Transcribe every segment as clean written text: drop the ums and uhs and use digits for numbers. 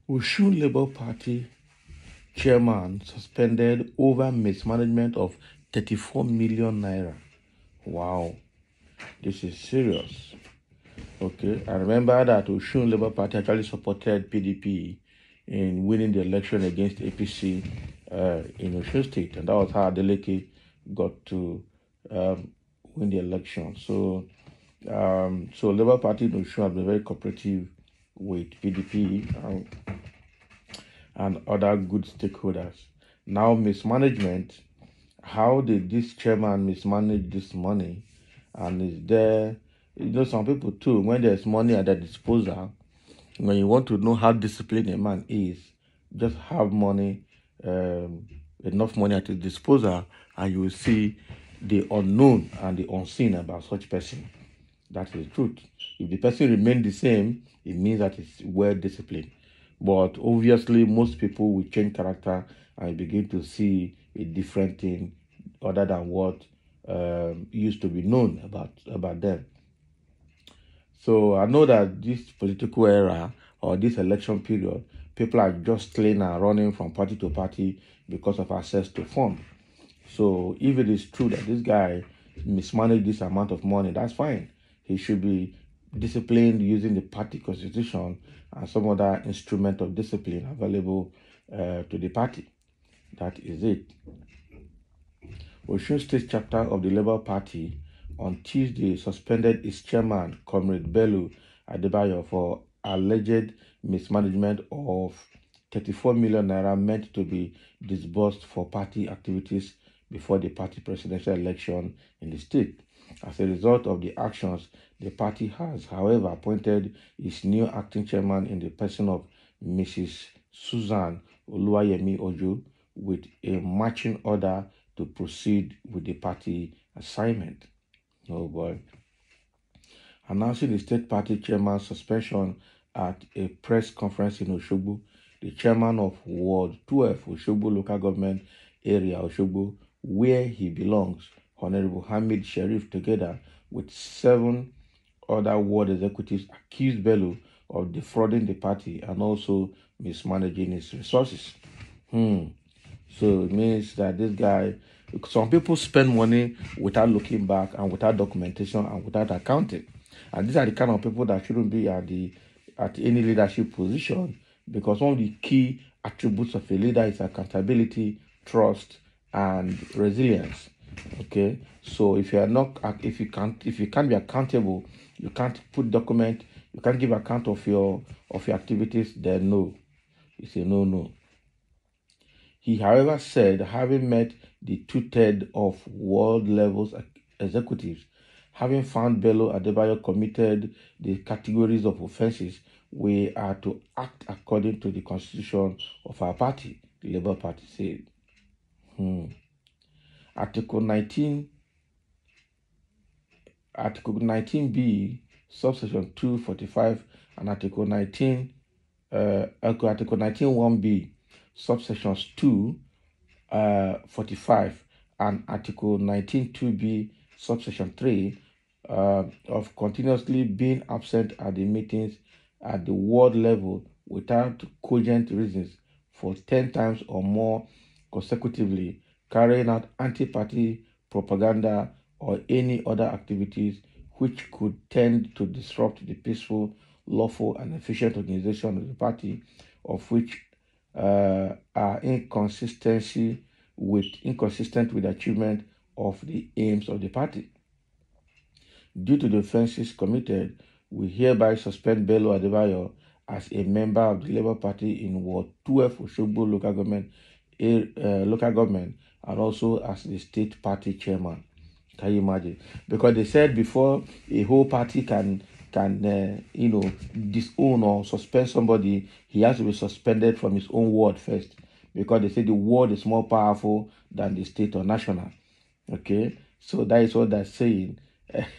Osun Labour Party chairman suspended over mismanagement of 34 million naira. Wow, this is serious. Okay, I remember that Osun Labour Party actually supported PDP in winning the election against APC in Osun State, and that was how Adeleke got to win the election. So Labour Party in Osun has been very cooperative with PDP and other good stakeholders. Now, mismanagement. How did this chairman mismanage this money? And is there, some people too, when there's money at their disposal, when you want to know how disciplined a man is, just have money, enough money at his disposal, and you will see the unknown and the unseen about such person. That is the truth. If the person remains the same, it means that it's well disciplined. But obviously, most people will change character and begin to see a different thing other than what used to be known about them. So I know that this political era or this election period, people are jostling and running from party to party because of access to funds. So if it is true that this guy mismanaged this amount of money, that's fine. He should be disciplined using the party constitution and some other instrument of discipline available to the party. That is it. Osun State chapter of the Labour Party on Tuesday suspended its chairman, Comrade Bello Adebayo, for alleged mismanagement of 34 million naira meant to be disbursed for party activities before the party presidential election in the state. As a result of the actions, the party has, however, appointed its new acting chairman in the person of Mrs. Susan Oluwayemi Ojo with a marching order to proceed with the party assignment. Oh boy. Announcing the state party chairman's suspension at a press conference in Osogbo, the chairman of Ward 12, Osogbo Local Government Area, Osogbo, where he belongs, Honorable Hamid Sharif, together with 7 other ward executives, accused Bello of defrauding the party and also mismanaging its resources. So it means that this guy, some people spend money without looking back and without documentation and without accounting. And these are the kind of people that shouldn't be at any leadership position, because one of the key attributes of a leader is accountability, trust, and resilience. Okay, so if you can't be accountable, you can't put document, you can't give account of your activities, then no, it's a no. He, however, said, having met the 2/3 of world levels executives, having found Bello Adebayo committed the categories of offenses, we are to act according to the constitution of our party, the Labour Party said. Article 19B, subsection 245, and Article 19(1)B, subsections 2, 45, and Article 19(2)B, subsection 3, of continuously being absent at the meetings at the ward level without cogent reasons for 10 times or more consecutively, carrying out anti-party propaganda or any other activities which could tend to disrupt the peaceful, lawful, and efficient organization of the party, of which are inconsistent with the achievement of the aims of the party. Due to the offences committed, we hereby suspend Bello Adebayo as a member of the Labour Party in Ward 12 Osogbo local government, and also as the state party chairman. Can you imagine? Because they said before a whole party can disown or suspend somebody, he has to be suspended from his own ward first, because they say the ward is more powerful than the state or national. Okay, so that is what they're saying.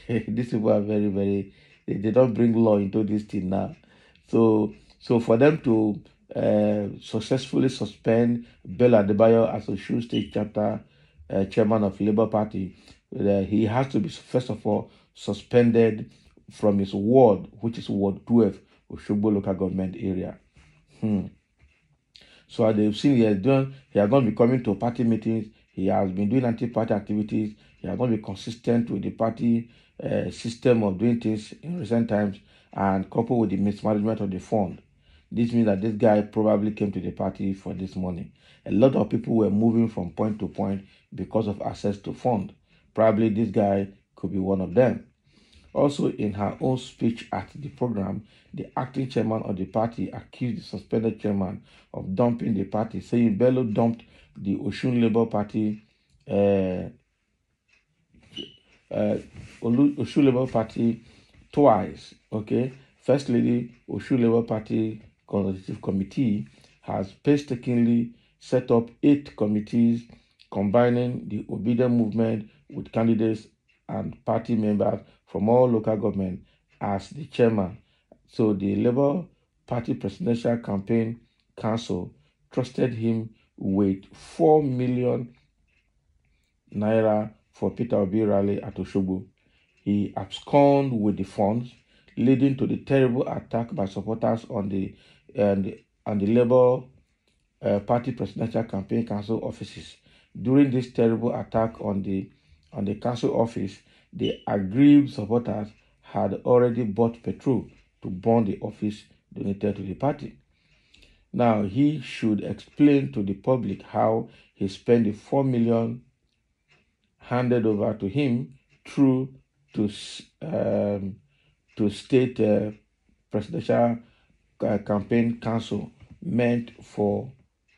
These people are very, very, they don't bring law into this thing now. So for them to successfully suspend Bello Adebayo as Osun State chapter chairman of Labour Party, he has to be, first of all, suspended from his ward, which is Ward 12, Oshogbo local government area. So as they've seen, he has not been coming to party meetings. He has been doing anti-party activities. He has not been consistent with the party system of doing things in recent times, and coupled with the mismanagement of the fund. This means that this guy probably came to the party for this money. A lot of people were moving from point to point because of access to fund. Probably this guy could be one of them. Also, in her own speech at the program, the acting chairman of the party accused the suspended chairman of dumping the party, saying Bello dumped the Osun Labour Party, Osun Labour Party twice. Okay, First Lady Osun Labour Party Consultative Committee has painstakingly set up 8 committees combining the obedient movement with candidates and party members from all local government as the chairman. So the Labour Party Presidential Campaign Council trusted him with 4 million naira for Peter Obi rally at Oshogbo. He absconded with the funds, leading to the terrible attack by supporters on the Labour Party Presidential Campaign Council offices. During this terrible attack on the council office, the aggrieved supporters had already bought petrol to burn the office donated to the party. Now, he should explain to the public how he spent the 4 million handed over to him through to state presidential campaign council meant for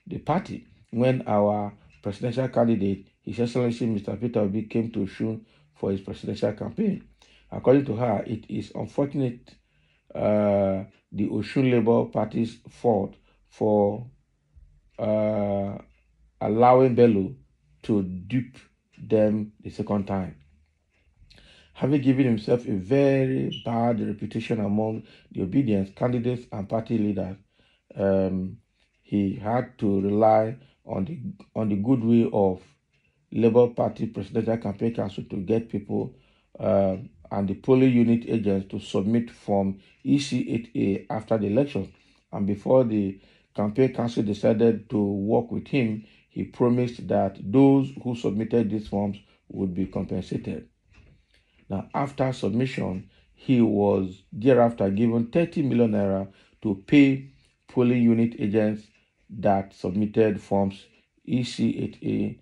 the party. When our presidential candidate, His Excellency Mr. Peter Obi, came to Osun for his presidential campaign. According to her, it is unfortunate the Osun Labour Party's fault for allowing Bello to dupe them the second time. Having given himself a very bad reputation among the obedience candidates and party leaders, he had to rely on the goodwill of Labour Party Presidential Campaign Council to get people and the polling unit agents to submit Form EC8A after the election. And before the campaign council decided to work with him, he promised that those who submitted these forms would be compensated. Now, after submission, he was thereafter given 30 million naira to pay polling unit agents that submitted forms EC8A.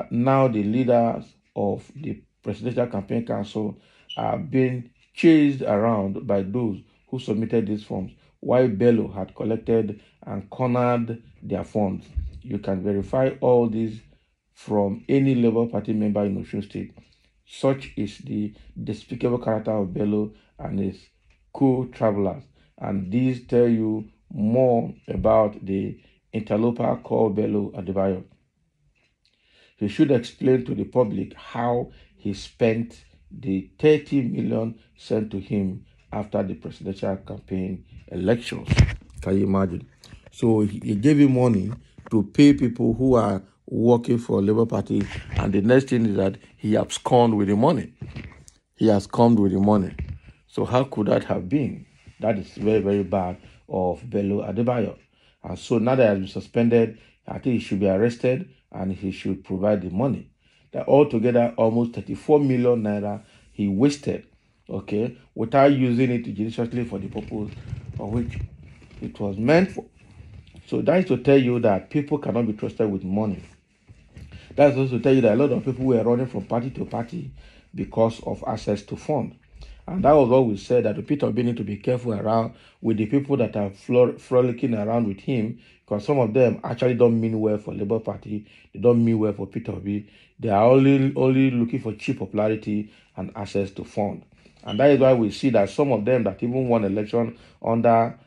Now the leaders of the Presidential Campaign Council are being chased around by those who submitted these forms, while Bello had collected and cornered their funds. You can verify all this from any Labour Party member in Osun State. Such is the despicable character of Bello and his co-travelers. And these tell you more about the interloper called Bello Adebayo. He should explain to the public how he spent the 30 million sent to him after the presidential campaign elections. Can you imagine? So he gave him money to pay people who are working for Labour Party, and the next thing is that he absconded with the money. He has come with the money. So how could that have been? That is very, very bad of Bello Adebayo. And so now that he has been suspended, I think he should be arrested and he should provide the money. That altogether almost 34 million naira he wasted, okay, without using it judiciously for the purpose for which it was meant for. So that is to tell you that people cannot be trusted with money. That's also to tell you that a lot of people were running from party to party because of access to funds. And that was what we said, that the Peter Obi need to be careful around with the people that are frolicking around with him, because some of them actually don't mean well for Labour Party. They don't mean well for Peter Obi. They are only looking for cheap popularity and access to funds. And that is why we see that some of them that even won election under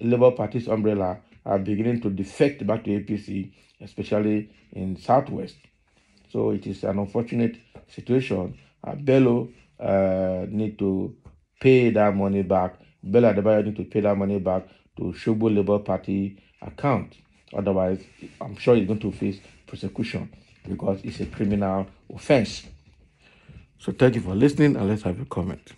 Labour Party's umbrella are beginning to defect back to APC, especially in Southwest. So it is an unfortunate situation. Bello need to pay that money back. Bello Adebayo need to pay that money back to Oshogbo Labour Party account. Otherwise, I'm sure he's going to face prosecution because it's a criminal offense. So thank you for listening, and let's have a comment.